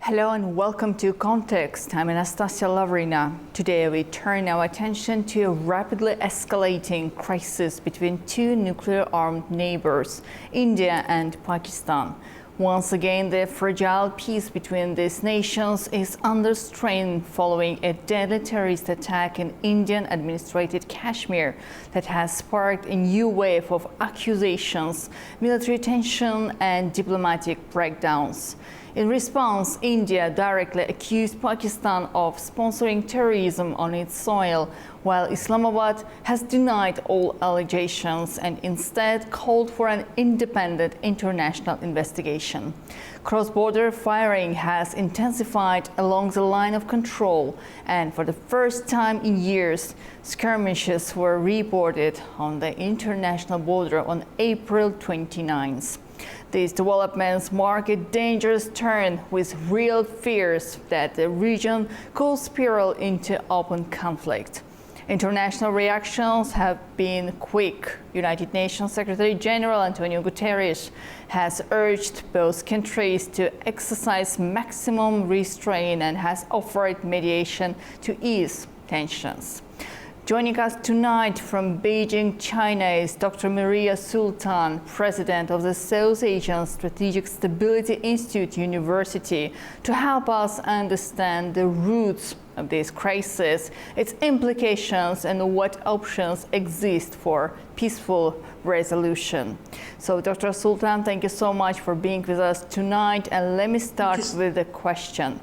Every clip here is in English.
Hello and welcome to Context. I'm Anastasia Lavrina. Today we turn our attention to a rapidly escalating crisis between two nuclear-armed neighbors, India and Pakistan. Once again, the fragile peace between these nations is under strain following a deadly terrorist attack in Indian-administrated Kashmir that has sparked a new wave of accusations, military tension and diplomatic breakdowns. In response, India directly accused Pakistan of sponsoring terrorism on its soil, while Islamabad has denied all allegations and instead called for an independent international investigation. Cross-border firing has intensified along the line of control, and for the first time in years, skirmishes were reported on the international border on April 29th. These developments mark a dangerous turn, with real fears that the region could spiral into open conflict. International reactions have been quick. United Nations Secretary General Antonio Guterres has urged both countries to exercise maximum restraint and has offered mediation to ease tensions. Joining us tonight from Beijing, China is Dr. Maria Sultan, president of the South Asian Strategic Stability Institute University, to help us understand the roots of this crisis, its implications, and what options exist for peaceful resolution. So, Dr. Sultan, thank you so much for being with us tonight. And let me start with a question.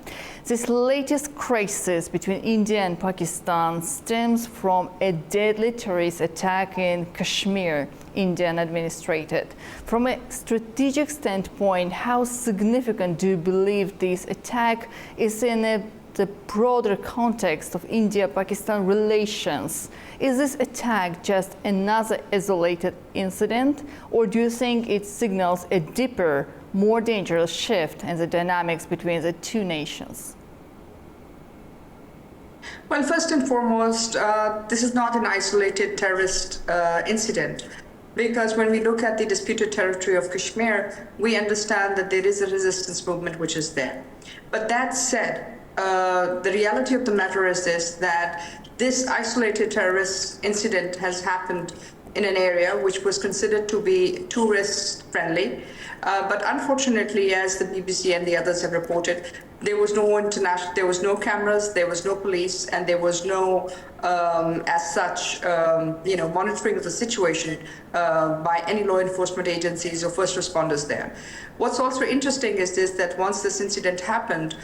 This latest crisis between India and Pakistan stems from a deadly terrorist attack in Kashmir, Indian administrated. From a strategic standpoint, how significant do you believe this attack is in the broader context of India-Pakistan relations? Is this attack just another isolated incident, or do you think it signals a deeper, more dangerous shift in the dynamics between the two nations? Well, first and foremost, this is not an isolated terrorist incident, because when we look at the disputed territory of Kashmir, we understand that there is a resistance movement which is there. But that said, the reality of the matter is this, that this isolated terrorist incident has happened in an area which was considered to be tourist friendly. But unfortunately, as the BBC and the others have reported, there was no cameras, there was no police, and there was no, as such, monitoring of the situation by any law enforcement agencies or first responders there. What's also interesting is this, that once this incident happened,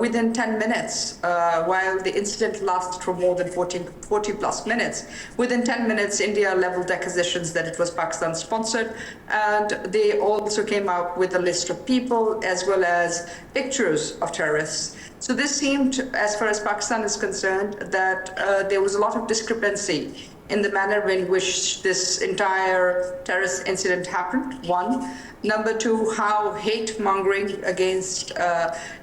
within 10 minutes, while the incident lasted for more than 40 plus minutes, within 10 minutes, India leveled accusations that it was Pakistan sponsored, and they also came out with a list of people as well as pictures of terrorists. So this seemed, as far as Pakistan is concerned, that there was a lot of discrepancy in the manner in which this entire terrorist incident happened, one. Number two, how hate-mongering against,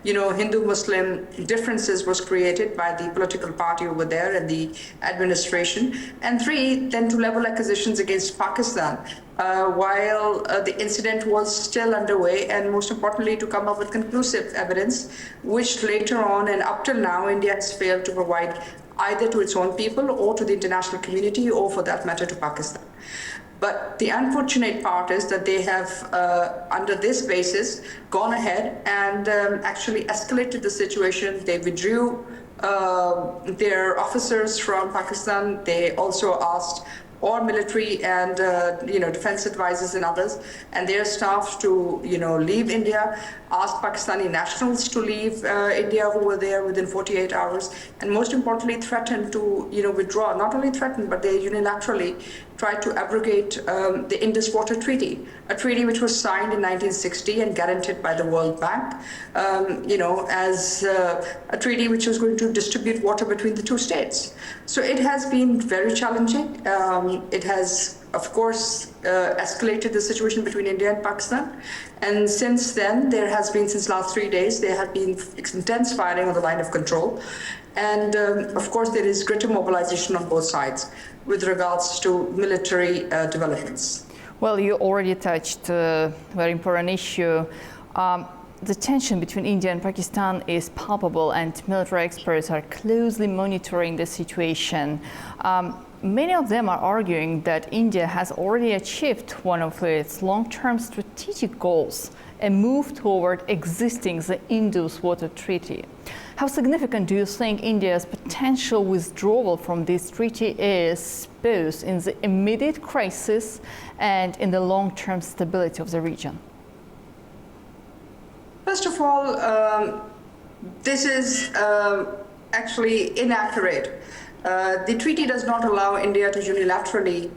Hindu-Muslim differences was created by the political party over there and the administration. And three, then to level accusations against Pakistan while the incident was still underway, and most importantly, to come up with conclusive evidence, which later on and up till now, India has failed to provide either to its own people or to the international community, or for that matter, to Pakistan. But the unfortunate part is that they have, under this basis, gone ahead and actually escalated the situation. They withdrew their officers from Pakistan. They also asked all military and defense advisors and others and their staff to leave India, asked Pakistani nationals to leave India who were there within 48 hours, and most importantly threatened to withdraw. Not only threatened, but they unilaterally tried to abrogate the Indus Water Treaty, a treaty which was signed in 1960 and guaranteed by the World Bank, as a treaty which was going to distribute water between the two states. So it has been very challenging. It has, of course, escalated the situation between India and Pakistan. And since then, since last 3 days, there have been intense firing on the line of control. And of course, there is greater mobilization on both sides with regards to military developments. Well, you already touched a very important issue. the tension between India and Pakistan is palpable, and military experts are closely monitoring the situation. Many of them are arguing that India has already achieved one of its long-term strategic goals, a move toward exiting the Indus Water Treaty. How significant do you think India's potential withdrawal from this treaty is, both in the immediate crisis and in the long-term stability of the region? First of all, this is actually inaccurate. The treaty does not allow India to unilaterally,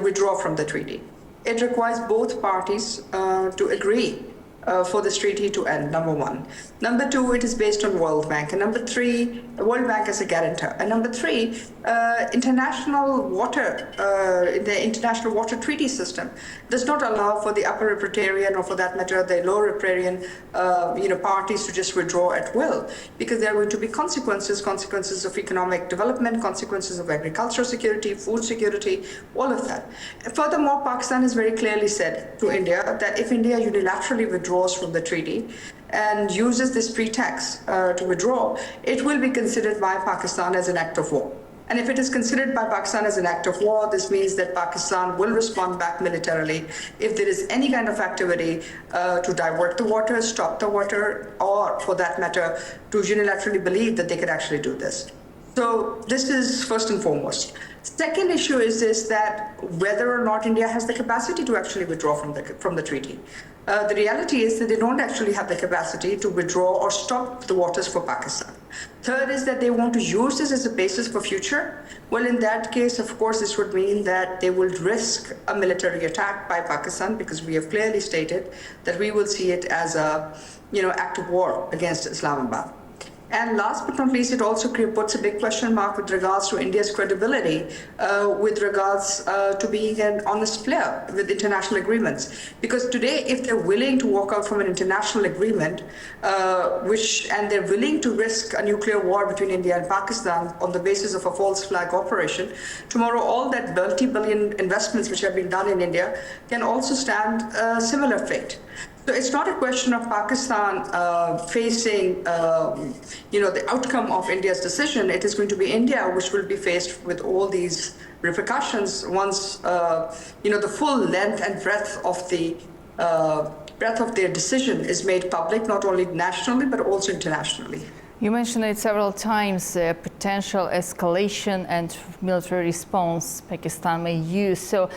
withdraw from the treaty. It requires both parties to agree for this treaty to end, number one. Number two, it is based on World Bank. And number three, World Bank as a guarantor. And number three, international water, the International Water Treaty System does not allow for the upper riparian, or for that matter, the lower riparian, parties to just withdraw at will, because there are going to be consequences of economic development, consequences of agricultural security, food security, all of that. Furthermore, Pakistan has very clearly said to India that if India unilaterally withdraws from the treaty and uses this pretext to withdraw, it will be considered by Pakistan as an act of war. And if it is considered by Pakistan as an act of war, this means that Pakistan will respond back militarily if there is any kind of activity to divert the water, stop the water, or for that matter, to unilaterally believe that they could actually do this. So this is first and foremost. Second issue is this, that whether or not India has the capacity to actually withdraw from the treaty. The reality is that they don't actually have the capacity to withdraw or stop the waters for Pakistan. Third is that they want to use this as a basis for future. Well, in that case, of course, this would mean that they will risk a military attack by Pakistan, because we have clearly stated that we will see it as a, act of war against Islamabad. And last but not least, it also puts a big question mark with regards to India's credibility, with regards to being an honest player with international agreements. Because today, if they're willing to walk out from an international agreement, and they're willing to risk a nuclear war between India and Pakistan on the basis of a false flag operation, tomorrow all that multi-billion investments which have been done in India can also stand a similar fate. So it's not a question of Pakistan facing, the outcome of India's decision. It is going to be India which will be faced with all these repercussions once, the full length and breadth of their decision is made public, not only nationally but also internationally. You mentioned it several times, potential escalation and military response Pakistan may use. So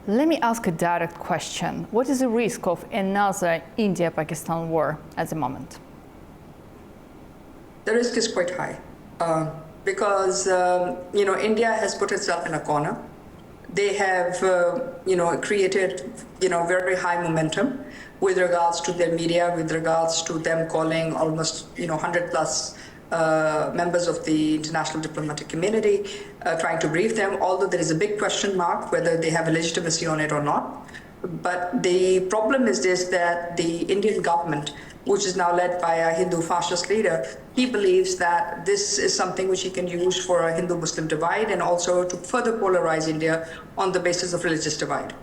let me ask a direct question. What is the risk of another India-Pakistan war at the moment? The risk is quite high because, India has put itself in a corner. They have, created, very high momentum with regards to their media, with regards to them calling almost, 100 plus members of the international diplomatic community, trying to brief them, although there is a big question mark whether they have a legitimacy on it or not. But the problem is this, that the Indian government, which is now led by a Hindu fascist leader, he believes that this is something which he can use for a Hindu-Muslim divide, and also to further polarize India on the basis of religious divide.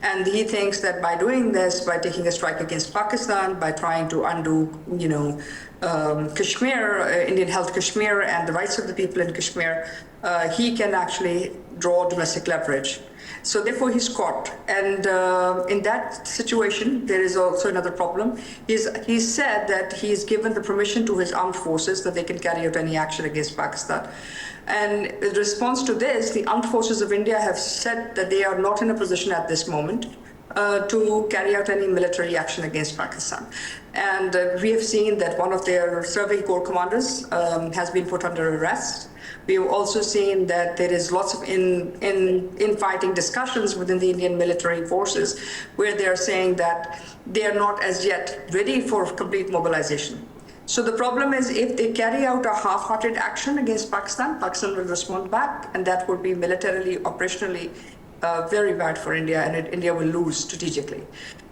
And he thinks that by doing this, by taking a strike against Pakistan, by trying to undo, Kashmir, Indian-held Kashmir and the rights of the people in Kashmir, he can actually draw domestic leverage. So therefore he's caught. And in that situation, there is also another problem. He's said that he's given the permission to his armed forces that they can carry out any action against Pakistan. And in response to this, the armed forces of India have said that they are not in a position at this moment to carry out any military action against Pakistan. And we have seen that one of their serving corps commanders has been put under arrest. We have also seen that there is lots of infighting discussions within the Indian military forces, where they are saying that they are not as yet ready for complete mobilization. So the problem is, if they carry out a half-hearted action against Pakistan, Pakistan will respond back, and that would be militarily, operationally very bad for India, and India will lose strategically.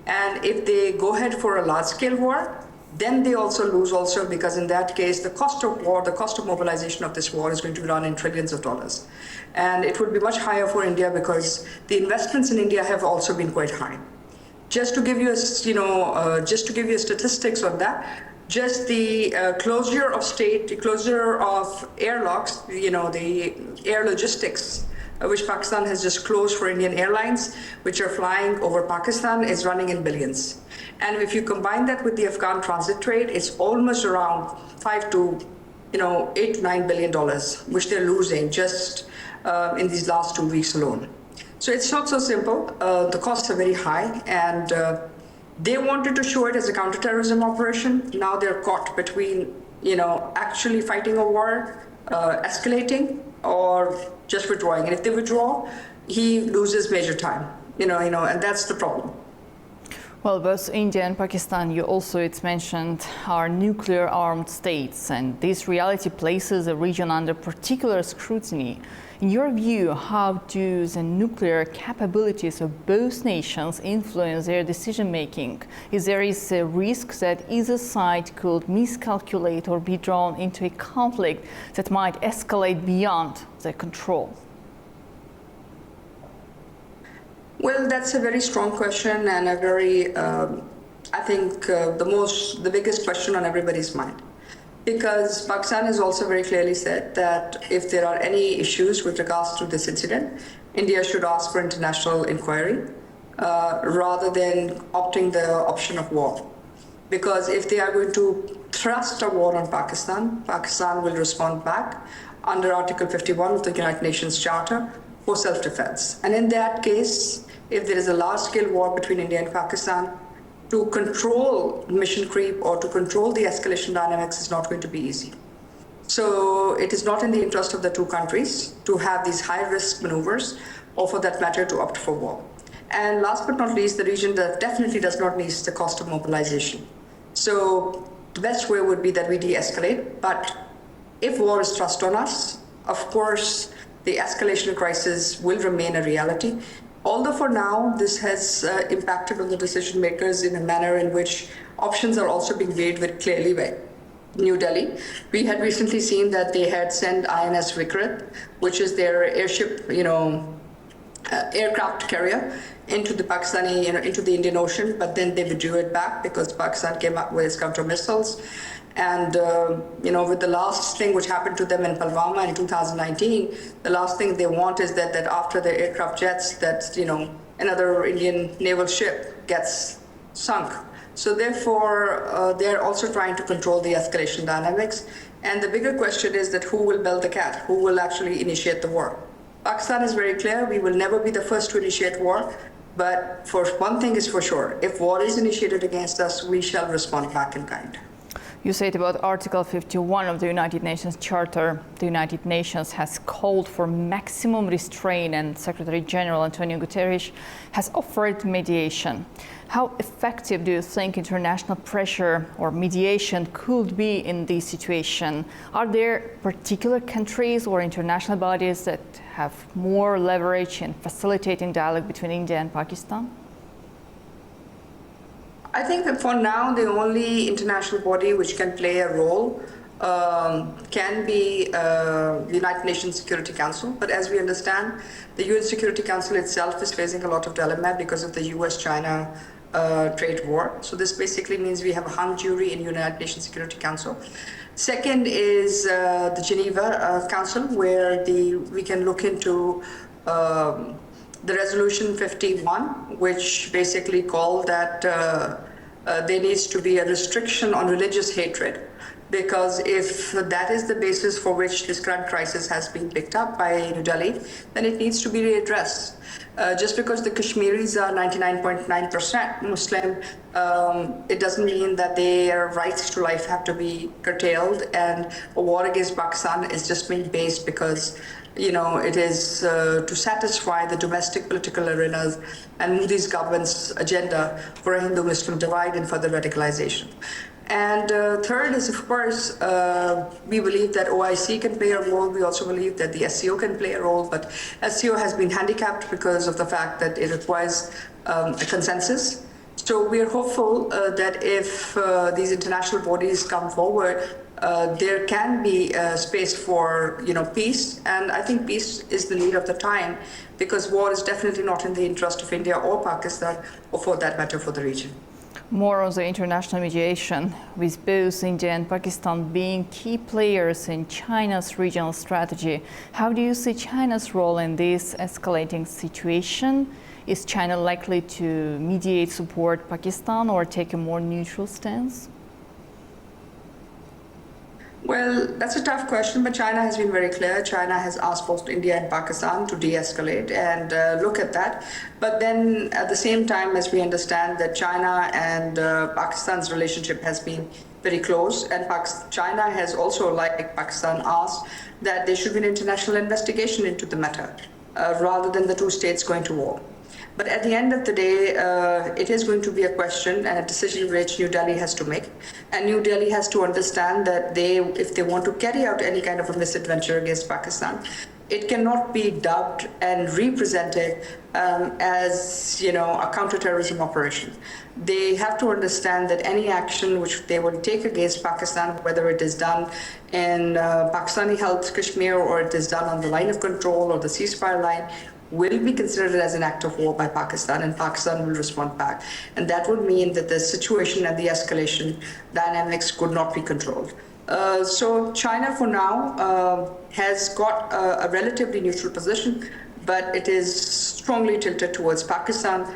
And if they go ahead for a large-scale war, then they also lose also, because in that case, the cost of war, the cost of mobilization of this war is going to be run in trillions of dollars. And it would be much higher for India, because the investments in India have also been quite high. Just to give you a statistics on that, just the closure of airlocks, the air logistics, which Pakistan has just closed for Indian airlines, which are flying over Pakistan, is running in billions. And if you combine that with the Afghan transit trade, it's almost around $8 to $9 billion, which they're losing just in these last 2 weeks alone. So it's not so simple. The costs are very high, and they wanted to show it as a counterterrorism operation. Now they're caught between, actually fighting a war, escalating, or just withdrawing. And if they withdraw, he loses major time, and that's the problem. Well, both India and Pakistan, it's mentioned, are nuclear-armed states, and this reality places the region under particular scrutiny. In your view, how do the nuclear capabilities of both nations influence their decision-making? Is there a risk that either side could miscalculate or be drawn into a conflict that might escalate beyond their control? Well, that's a very strong question, and a very, I think, the biggest question on everybody's mind. Because Pakistan has also very clearly said that if there are any issues with regards to this incident, India should ask for international inquiry rather than opting the option of war. Because if they are going to thrust a war on Pakistan, Pakistan will respond back under Article 51 of the United Nations Charter for self-defense. And in that case, if there is a large-scale war between India and Pakistan, to control mission creep or to control the escalation dynamics is not going to be easy. So it is not in the interest of the two countries to have these high-risk maneuvers, or for that matter, to opt for war. And last but not least, the region definitely does not need the cost of mobilization. So the best way would be that we de-escalate, but if war is thrust on us, of course, the escalation crisis will remain a reality. Although for now, this has impacted on the decision makers in a manner in which options are also being weighed very clearly by New Delhi. We had recently seen that they had sent INS Vikrat, which is their airship, aircraft carrier, into the Pakistani, into the Indian Ocean, but then they withdrew it back because Pakistan came up with its counter missiles. And, with the last thing which happened to them in Pulwama in 2019, the last thing they want is that after the aircraft jets, that, another Indian naval ship gets sunk. So therefore, they're also trying to control the escalation dynamics. And the bigger question is that who will bell the cat? Who will actually initiate the war? Pakistan is very clear, we will never be the first to initiate war. But for one thing is for sure, if war is initiated against us, we shall respond back in kind. You said about Article 51 of the United Nations Charter, the United Nations has called for maximum restraint, and Secretary General Antonio Guterres has offered mediation. How effective do you think international pressure or mediation could be in this situation? Are there particular countries or international bodies that have more leverage in facilitating dialogue between India and Pakistan? I think that for now, the only international body which can play a role can be the United Nations Security Council. But as we understand, the UN Security Council itself is facing a lot of dilemma because of the US-China trade war. So this basically means we have a hung jury in United Nations Security Council. Second is the Geneva Council, where we can look into the resolution 51, which basically called that there needs to be a restriction on religious hatred, because if that is the basis for which this current crisis has been picked up by New Delhi, then it needs to be readdressed. Just because the Kashmiris are 99.9% Muslim, it doesn't mean that their rights to life have to be curtailed, and a war against Pakistan is just being based because it is to satisfy the domestic political arenas and Modi's government's agenda for a Hindu-Muslim divide and further radicalization. And third is, of course, we believe that OIC can play a role. We also believe that the SCO can play a role, but SCO has been handicapped because of the fact that it requires a consensus. So we are hopeful that if these international bodies come forward, there can be space for peace, and I think peace is the need of the time, because war is definitely not in the interest of India or Pakistan, or for that matter for the region. More on the international mediation, with both India and Pakistan being key players in China's regional strategy. How do you see China's role in this escalating situation? Is China likely to mediate, support Pakistan, or take a more neutral stance? Well, that's a tough question, but China has been very clear. China has asked both India and Pakistan to de-escalate and look at that. But then at the same time, as we understand that China and Pakistan's relationship has been very close, and China has also, like Pakistan, asked that there should be an international investigation into the matter rather than the two states going to war. But at the end of the day, it is going to be a question and a decision which New Delhi has to make. And New Delhi has to understand that if they want to carry out any kind of a misadventure against Pakistan, it cannot be dubbed and represented as a counterterrorism operation. They have to understand that any action which they will take against Pakistan, whether it is done in Pakistani-held Kashmir or it is done on the line of control or the ceasefire line, will be considered as an act of war by Pakistan, and Pakistan will respond back. And that would mean that the situation and the escalation dynamics could not be controlled. So China for now has got a relatively neutral position, but it is strongly tilted towards Pakistan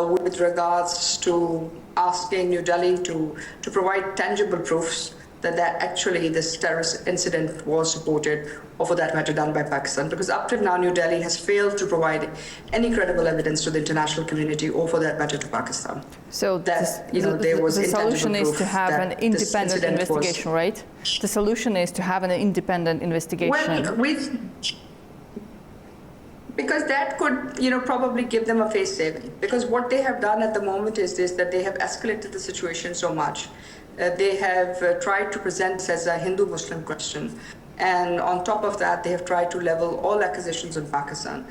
with regards to asking New Delhi to provide tangible proofs that actually this terrorist incident was supported, or for that matter done by Pakistan, because up till now New Delhi has failed to provide any credible evidence to the international community, or for that matter to Pakistan. So that there was the solution is to have an independent investigation, right? The solution is to have an independent investigation. Well, because that could probably give them a face saving, because what they have done at the moment is this, that they have escalated the situation so much. They have tried to present this as a Hindu-Muslim question. And on top of that, they have tried to level all accusations on Pakistan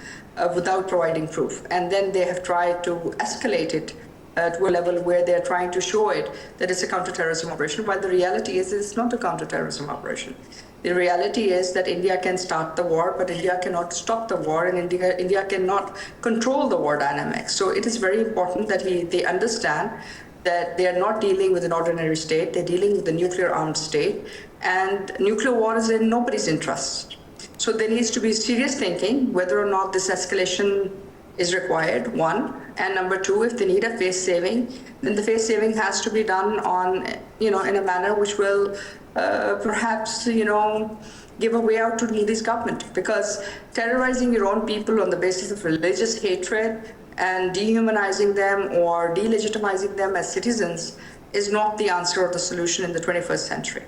without providing proof. And then they have tried to escalate it to a level where they're trying to show it that it's a counterterrorism operation, while the reality is it's not a counterterrorism operation. The reality is that India can start the war, but India cannot stop the war, and India cannot control the war dynamics. So it is very important that they understand that they are not dealing with an ordinary state, they're dealing with a nuclear armed state, and nuclear war is in nobody's interest. So there needs to be serious thinking whether or not this escalation is required, one, and number two, if they need a face saving, then the face saving has to be done in a manner which will perhaps, give a way out to Modi's government, because terrorizing your own people on the basis of religious hatred and dehumanizing them or delegitimizing them as citizens is not the answer or the solution in the 21st century.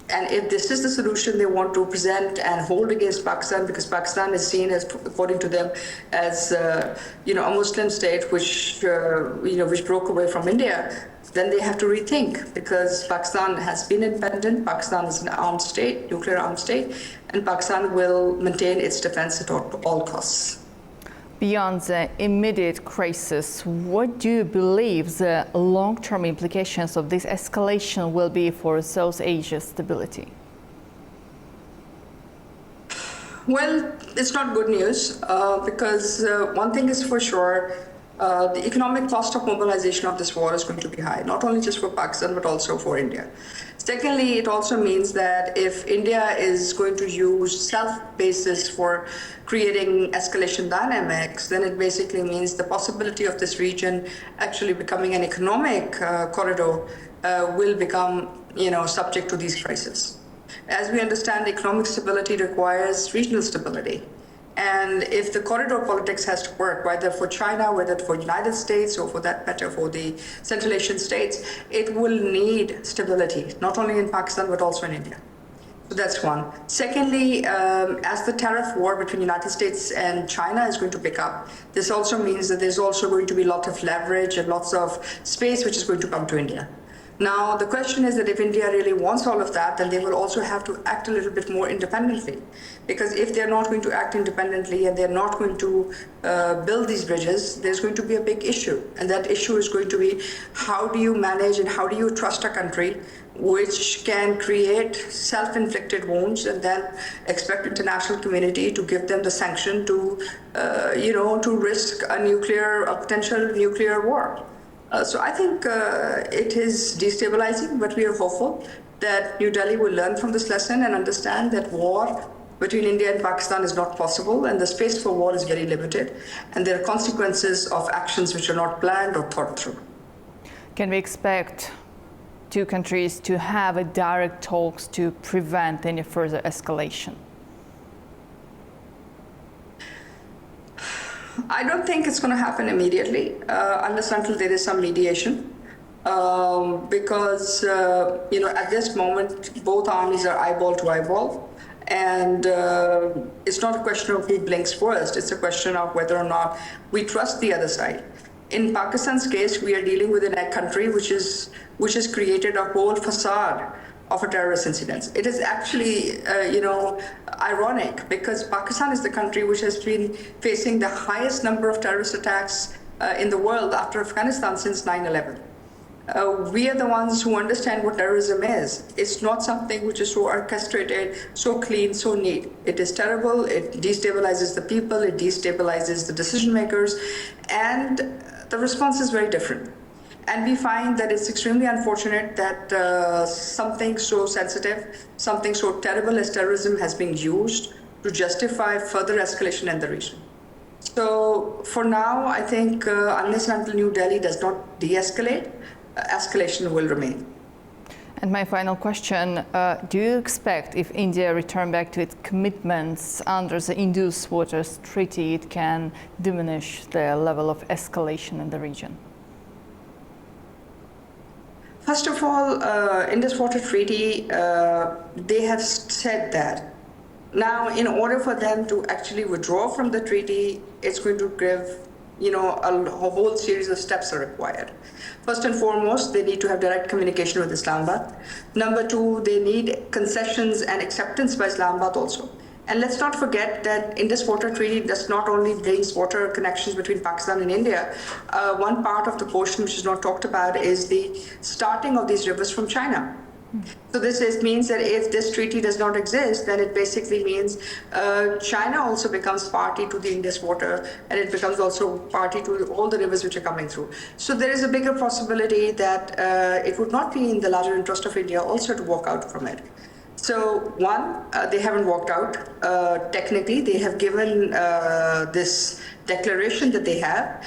And if this is the solution they want to present and hold against Pakistan, because Pakistan is seen as, according to them, as a Muslim state which broke away from India, then they have to rethink, because Pakistan has been independent, Pakistan is an armed state, nuclear armed state, and Pakistan will maintain its defense at all costs. Beyond the immediate crisis, what do you believe the long-term implications of this escalation will be for South Asia's stability? Well, it's not good news because one thing is for sure, the economic cost of mobilization of this war is going to be high, not only just for Pakistan, but also for India. Secondly, it also means that if India is going to use self-basis for creating escalation dynamics, then it basically means the possibility of this region actually becoming an economic corridor will become, subject to these crises. As we understand, economic stability requires regional stability. And if the corridor politics has to work, whether for China, whether for the United States, or for that matter for the Central Asian states, it will need stability, not only in Pakistan, but also in India. So that's one. Secondly, as the tariff war between the United States and China is going to pick up, this also means that there's also going to be a lot of leverage and lots of space which is going to come to India. Now, the question is that if India really wants all of that, then they will also have to act a little bit more independently. Because if they're not going to act independently and they're not going to build these bridges, there's going to be a big issue. And that issue is going to be, how do you manage and how do you trust a country which can create self-inflicted wounds and then expect international community to give them the sanction to, to risk a potential nuclear war. So I think it is destabilizing, but we are hopeful that New Delhi will learn from this lesson and understand that war between India and Pakistan is not possible, and the space for war is very limited, and there are consequences of actions which are not planned or thought through. Can we expect two countries to have a direct talks to prevent any further escalation? I don't think it's going to happen immediately, unless until there is some mediation. Because, at this moment, both armies are eyeball to eyeball. And it's not a question of who blinks first. It's a question of whether or not we trust the other side. In Pakistan's case, we are dealing with a country which has created a whole facade of a terrorist incident. It is actually, ironic, because Pakistan is the country which has been facing the highest number of terrorist attacks in the world after Afghanistan since 9/11. We are the ones who understand what terrorism is. It's not something which is so orchestrated, so clean, so neat. It is terrible, it destabilizes the people, it destabilizes the decision makers, and the response is very different. And we find that it's extremely unfortunate that something so sensitive, something so terrible as terrorism has been used to justify further escalation in the region. So for now, I think unless and until New Delhi does not de-escalate, escalation will remain. And my final question, do you expect if India return back to its commitments under the Indus Waters Treaty, it can diminish the level of escalation in the region? First of all, Indus Water Treaty, they have said that. Now, in order for them to actually withdraw from the treaty, it's going to give, a whole series of steps are required. First and foremost, they need to have direct communication with Islamabad. Number two, they need concessions and acceptance by Islamabad also. And let's not forget that Indus Water Treaty does not only brings water connections between Pakistan and India. One part of the portion which is not talked about is the starting of these rivers from China. So this means that if this treaty does not exist, then it basically means China also becomes party to the Indus water, and it becomes also party to all the rivers which are coming through. So there is a bigger possibility that it would not be in the larger interest of India also to walk out from it. So one, they haven't walked out. Technically, they have given this declaration that they have.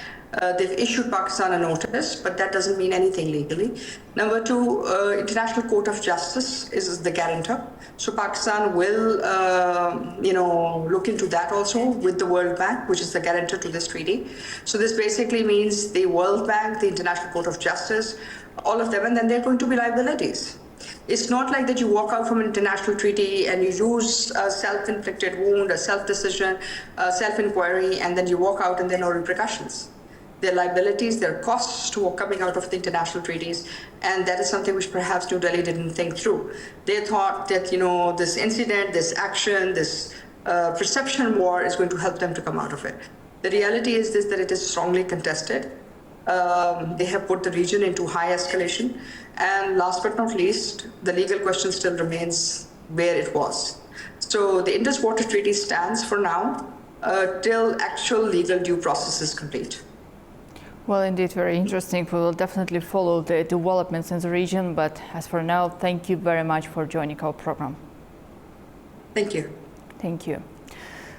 They've issued Pakistan a notice, but that doesn't mean anything legally. Number two, International Court of Justice is the guarantor. So Pakistan will, look into that also with the World Bank, which is the guarantor to this treaty. So this basically means the World Bank, the International Court of Justice, all of them, and then there are going to be liabilities. It's not like that you walk out from an international treaty and you use a self-inflicted wound, a self-decision, self-inquiry, and then you walk out and there are no repercussions. There are liabilities, there are costs to coming out of the international treaties, and that is something which perhaps New Delhi didn't think through. They thought that, this incident, this action, this perception war is going to help them to come out of it. The reality is that it is strongly contested. They have put the region into high escalation. And last but not least, the legal question still remains where it was. So the Indus Water Treaty stands for now till actual legal due process is complete. Well, indeed, very interesting. We will definitely follow the developments in the region. But as for now, thank you very much for joining our program. Thank you. Thank you.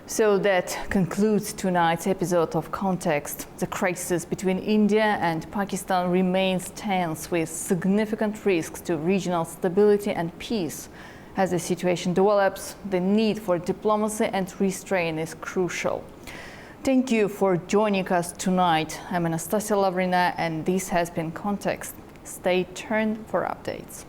So that concludes tonight's episode of Context. The crisis between India and Pakistan remains tense, with significant risks to regional stability and peace. As the situation develops, the need for diplomacy and restraint is crucial. Thank you for joining us tonight. I'm Anastasia Lavrina, and this has been Context. Stay tuned for updates.